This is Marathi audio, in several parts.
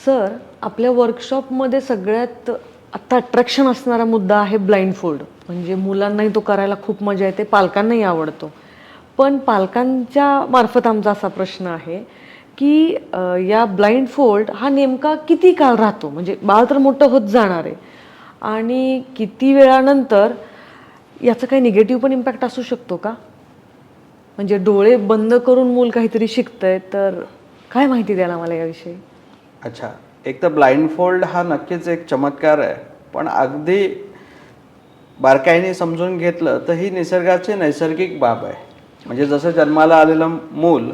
सर, आपल्या वर्कशॉपमध्ये सगळ्यात आता अट्रॅक्शन असणारा मुद्दा आहे ब्लाइंड फोल्ड. म्हणजे मुलांनाही तो करायला खूप मजा येते, पालकांनाही आवडतो. पण पालकांच्या मार्फत आमचा असा प्रश्न आहे की या ब्लाइंड फोल्ड हा नेमका किती काळ राहतो? म्हणजे बाळ तर मोठं होत जाणार आहे आणि किती वेळानंतर याचा काही निगेटिव्ह पण इम्पॅक्ट असू शकतो का? म्हणजे डोळे बंद करून मूल काहीतरी शिकतंय, तर काय माहिती द्याल आम्हाला याविषयी? अच्छा, एक तर ब्लाइंड फोल्ड हा नक्कीच एक चमत्कार आहे, पण अगदी बारकाईने समजून घेतलं तर ही निसर्गाची नैसर्गिक बाब आहे. म्हणजे जसं जन्माला आलेलं मूल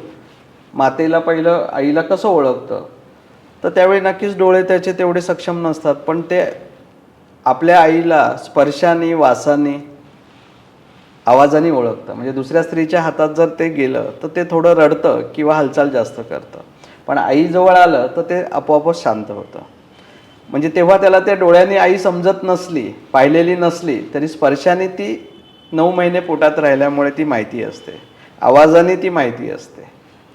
मातेला पहिलं आईला कसं ओळखतं, तर त्यावेळी नक्कीच डोळे त्याचे तेवढे सक्षम नसतात, पण ते आपल्या आईला स्पर्शाने, वासाने, आवाजाने ओळखतं. म्हणजे दुसऱ्या स्त्रीच्या हातात जर ते गेलं तर ते थोडं रडतं किंवा हालचाल जास्त करतं, पण आईजवळ आलं तर ते आपोआपच शांत होतं. म्हणजे तेव्हा त्याला त्या डोळ्यांनी आई समजत नसली, पाहिलेली नसली, तरी स्पर्शाने ती 9 महिने पोटात राहिल्यामुळे ती माहिती असते, आवाजाने ती माहिती असते,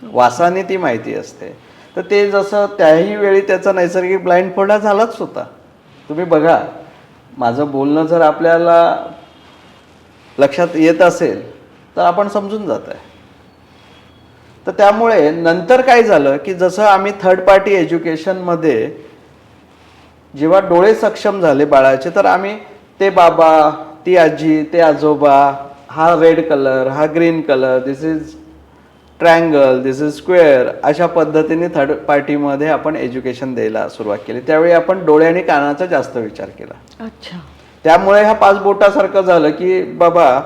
वासाने ती माहिती असते. तर ते जसं त्याही वेळी त्याचा नैसर्गिक ब्लाइंड फोल्ड हा झालाच होता. तुम्ही बघा, माझं बोलणं जर आपल्याला लक्षात येत असेल तर आपण समजून जात आहे. तर त्यामुळे नंतर काय झालं की जसं आम्ही थर्ड पार्टी एज्युकेशनमध्ये जेव्हा डोळे सक्षम झाले बाळाचे, तर आम्ही ते बाबा, ती आजी, ते आजोबा, हा रेड कलर, हा green colour, this is triangle, this is square, अशा पद्धतीने थर्ड पार्टीमध्ये आपण एज्युकेशन द्यायला सुरुवात केली. त्यावेळी आपण डोळे आणि कानाचा जास्त विचार केला. अच्छा. त्यामुळे हा 5 बोटासारखं झालं की बाबा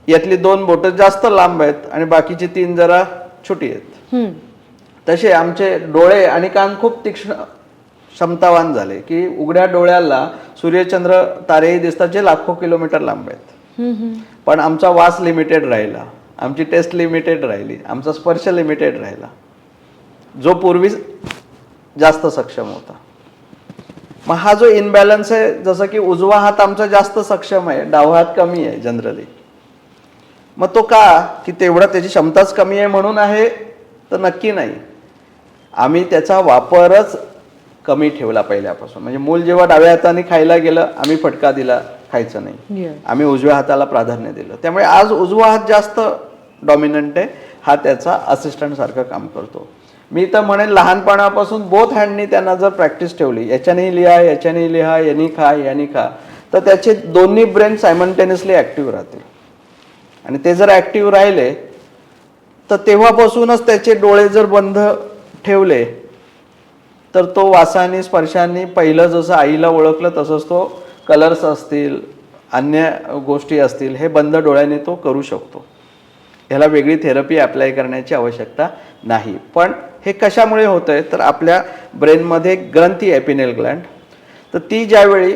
यातली 2 बोटं जास्त लांब आहेत आणि बाकीची 3 जरा छोटी आहेत. तसे आमचे डोळे आणि कान खूप तीक्ष्ण क्षमतावान झाले की उघड्या डोळ्याला सूर्यचंद्र तारेही दिसतात जे लाखो किलोमीटर लांब आहेत. पण आमचा वास लिमिटेड राहिला, आमची टेस्ट लिमिटेड राहिली, आमचा स्पर्श लिमिटेड राहिला, जो पूर्वी जास्त सक्षम होता. मग हा जो इनबॅलन्स आहे, जसं की उजवा हात आमचा जास्त सक्षम आहे, डावा हात कमी आहे जनरली. मग तो का की तेवढा त्याची क्षमताच कमी आहे म्हणून आहे तर नक्की नाही. आम्ही त्याचा वापरच कमी ठेवला पहिल्यापासून. म्हणजे मूल जेव्हा डाव्या हाताने खायला गेलं, आम्ही फटका दिला, खायचं नाही, आम्ही उजव्या हाताला प्राधान्य दिलं. त्यामुळे आज उजवा हात जास्त डॉमिनंट आहे, हा त्याचा असिस्टंट सारखं काम करतो. मी तर म्हणेन लहानपणापासून बोथ हँडनी त्यांना जर प्रॅक्टिस ठेवली, याच्याने लिहा, याच्याने लिहा, यांनी खा, यांनी खा, तर त्याचे दोन्ही ब्रेन सायमल्टेनियसली ॲक्टिव्ह राहतील. आणि ते जर ॲक्टिव्ह राहिले तर तेव्हापासूनच त्याचे डोळे जर बंद ठेवले तर तो वासाने, स्पर्शाने पहिलं जसं आईला ओळखलं तसंच तो कलर्स असतील, अन्य गोष्टी असतील, हे बंद डोळ्याने तो करू शकतो. ह्याला वेगळी थेरपी अप्लाय करण्याची आवश्यकता नाही. पण हे कशामुळे होतं आहे, तर आपल्या ब्रेनमध्ये एक ग्रंथी आहे पिनेल ग्लँड, तर ती ज्यावेळी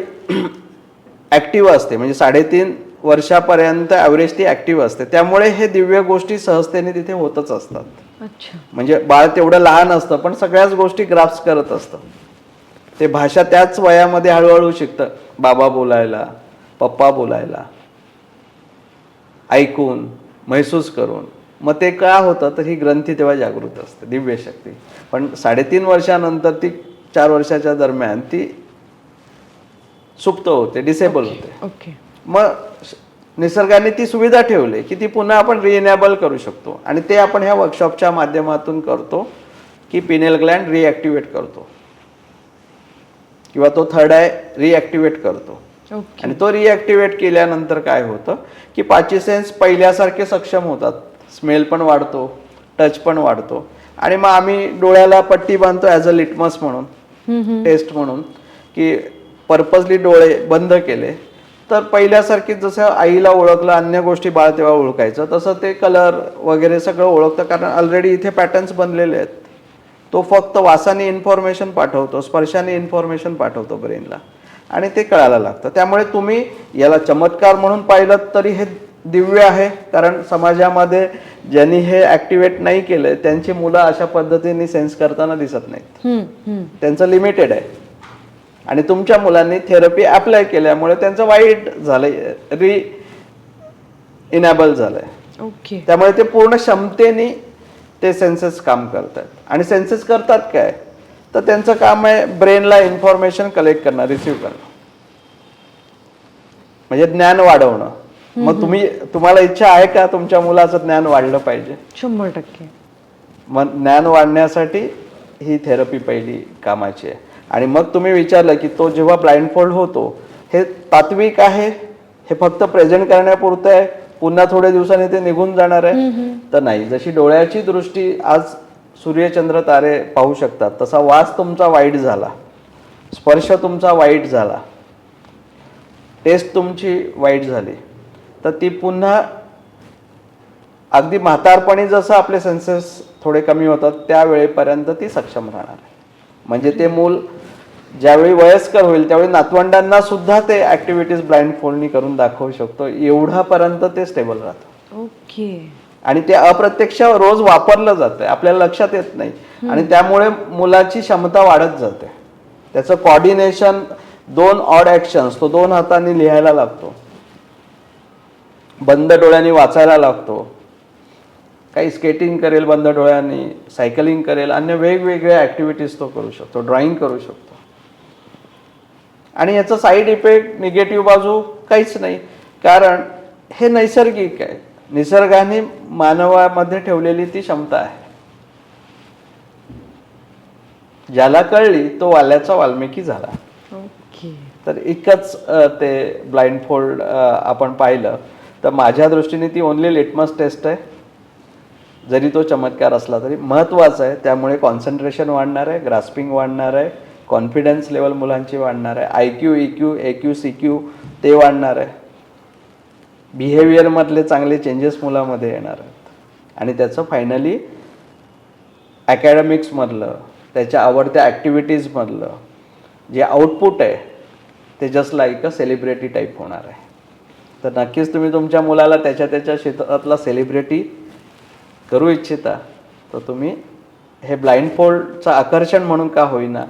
ॲक्टिव्ह असते, म्हणजे 3.5 वर्षापर्यंत ॲव्हरेज ती ॲक्टिव्ह असते, त्यामुळे हे दिव्य गोष्टी सहजतेने तिथे होतच असतात. अच्छा. म्हणजे बाळ तेवढं लहान असतं पण सगळ्याच गोष्टी ग्राफ्स करत असतं. ते भाषा त्याच वयामध्ये हळूहळू शिकतं, बाबा बोलायला, पप्पा बोलायला, ऐकून, महसूस करून. मग ते का होतं, तर ही ग्रंथी तेव्हा जागृत असते, दिव्य शक्ती. पण 3.5 वर्षानंतर ती 4 वर्षाच्या दरम्यान ती सुप्त होते, डिसेबल होते. ओके. मग निसर्गाने ती सुविधा ठेवली की ती पुन्हा आपण रिएनेबल करू शकतो, आणि ते आपण ह्या वर्कशॉपच्या माध्यमातून करतो की पिनेल ग्लँड रिॲक्टिवेट करतो किंवा तो थर्ड आय रिॲक्टिवेट करतो. आणि तो रिॲक्टिवेट केल्यानंतर काय होतं की 5 सेन्स पहिल्यासारखे सक्षम होतात. स्मेल पण वाढतो, टच पण वाढतो. आणि मग आम्ही डोळ्याला पट्टी बांधतो ॲज अ लिटमस म्हणून, टेस्ट म्हणून, की पर्पजली डोळे बंद केले तर पहिल्यासारखी जसं आईला ओळखलं, अन्य गोष्टी बाळ तेव्हा ओळखायचं, तसं ते कलर वगैरे सगळं ओळखतं, कारण ऑलरेडी इथे पॅटर्न्स बनलेले आहेत. तो फक्त वासाने इन्फॉर्मेशन पाठवतो, स्पर्शाने इन्फॉर्मेशन पाठवतो ब्रेनला, आणि ते कळायला लागतं. त्यामुळे तुम्ही याला चमत्कार म्हणून पाहिलं तरी हे दिव्य आहे, कारण समाजामध्ये ज्यांनी हे ॲक्टिवेट नाही केलं त्यांची मुलं अशा पद्धतीने सेन्स करताना दिसत नाहीत, त्यांचं लिमिटेड आहे. आणि तुमच्या मुलांनी थेरपी अप्लाय केल्यामुळे त्यांचं वाईट झालंय, इनेबल झालंय. ओके. त्यामुळे ते पूर्ण क्षमतेने ते सेन्सेस काम करतात. आणि सेन्सेस करतात काय, तर त्यांचं काम आहे ब्रेनला इन्फॉर्मेशन कलेक्ट करणं, रिसिव्ह करणं, म्हणजे ज्ञान वाढवणं. मग तुम्हाला इच्छा आहे का तुमच्या मुलाचं ज्ञान वाढलं पाहिजे? 100%. मग ज्ञान वाढण्यासाठी ही थेरपी पहिली कामाची आहे. आणि मग तुम्ही विचारलं की तो जेव्हा ब्लाइंडफोल्ड होतो हे तात्विक आहे, हे फक्त प्रेझेंट करण्यापुरतं आहे, पुन्हा थोड्या दिवसांनी ते निघून जाणार आहे, तर नाही. जशी डोळ्याची दृष्टी आज सूर्यचंद्र तारे पाहू शकतात, तसा वास तुमचा वाईट झाला, स्पर्श तुमचा वाईट झाला, टेस्ट तुमची वाईट झाली, तर ती पुन्हा अगदी म्हातारपणी जसं आपले सेन्सेस थोडे कमी होतात त्यावेळेपर्यंत ती सक्षम राहणार आहे. म्हणजे ते मूल ज्यावेळी वयस्कर होईल त्यावेळी नातवंडांना सुद्धा ते ऍक्टिव्हिटीज ब्लाइंडफोल्डनी करून दाखवू शकतो, एवढापर्यंत ते स्टेबल राहतं. ओके. आणि ते अप्रत्यक्ष रोज वापरलं जातं, आपल्याला लक्षात येत नाही, आणि त्यामुळे मुलाची क्षमता वाढत जाते. त्याचं कॉर्डिनेशन, 2 ऑड ॲक्शन्स तो 2 हातांनी लिहायला लागतो, बंद डोळ्यांनी वाचायला लागतो, काही स्केटिंग करेल बंद डोळ्यांनी, सायकलिंग करेल, अन्य वेगवेगळ्या ॲक्टिव्हिटीज तो करू शकतो, ड्रॉइंग करू शकतो. आणि याचा साईड इफेक्ट, निगेटिव्ह बाजू काहीच नाही, कारण हे नैसर्गिक आहे, निसर्गाने मानवामध्ये ठेवलेली ती क्षमता आहे. ज्याला कळली तो वाल्याचा वाल्मिकी झाला. ओके. तर इतकंच ते ब्लाइंडफोल्ड आपण पाहिलं तर माझ्या दृष्टीने ती ओनली लिटमस टेस्ट आहे. जरी तो चमत्कार असला तरी महत्त्वाचा आहे. त्यामुळे कॉन्सन्ट्रेशन वाढणार आहे, ग्रास्पिंग वाढणार आहे, कॉन्फिडन्स लेवल मुलांची वाढणार आहे, IQ, EQ, AQ, CQ ते वाढणार आहे, बिहेवियरमधले चांगले चेंजेस मुलामध्ये येणार आहेत, आणि त्याचं फायनली अकॅडमिक्समधलं, त्याच्या आवडत्या ॲक्टिव्हिटीजमधलं जे आउटपुट आहे ते just like a celebrity type होणार आहे. तर नक्कीच तुम्ही तुमच्या मुलाला त्याच्या क्षेत्रातला सेलिब्रिटी करू इच्छिता तर तुम्ही हे ब्लाइंडफोल्डचं आकर्षण म्हणून का होईना,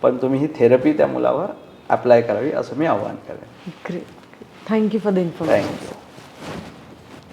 पण तुम्ही ही थेरपी त्या मुलावर अप्लाय करावी असं मी आवाहन करेन. Great. Thank you for the information. Thank you.